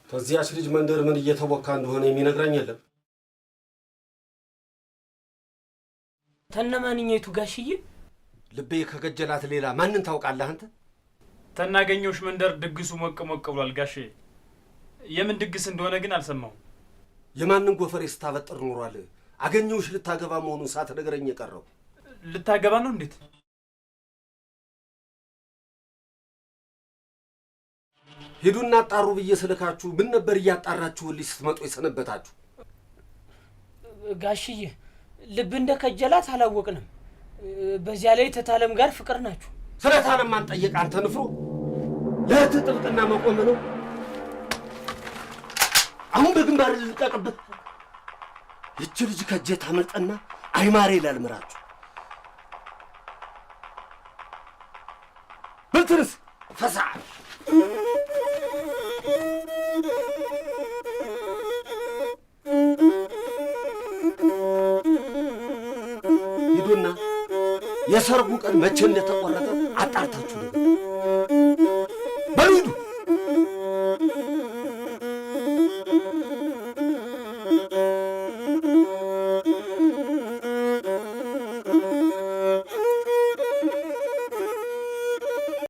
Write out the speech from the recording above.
ከዚያች ልጅ መንደር ምን እየተወካ እንደሆነ የሚነግረኝ የለም። ተነማንኛይቱ ጋሽዬ? ልቤ ከገጀላት ሌላ ማንን ታውቃለህ አንተ? ተናገኘውሽ መንደር ድግሱ ሞቅ ሞቅ ብሏል ጋሼ። የምን ድግስ እንደሆነ ግን አልሰማሁም። የማንን ጎፈሬ ስታበጥር ኖሯል? አገኘውሽ ልታገባ መሆኑን ሳትነግረኝ የቀረው። ልታገባ ነው እንዴት? ሄዱና አጣሩ ብዬ ስልካችሁ ምን ነበር እያጣራችሁልኝ ስትመጡ የሰነበታችሁ? ጋሽዬ ልብ እንደከጀላት አላወቅንም። በዚያ ላይ ተታለም ጋር ፍቅር ናችሁ። ስለ ታለም ማን ጠየቅ? አንተ ንፍሮ ለእህት ጥብቅና መቆም ነው። አሁን በግንባር ልልቀቅበት። ይህች ልጅ ከእጄ ታመልጠና አይማሬ ላልምራችሁ። ብልትርስ ፈሳ ሂዱና የሰርጉ ቀን መቼ እንደተቆረጠ አጣርታችሁ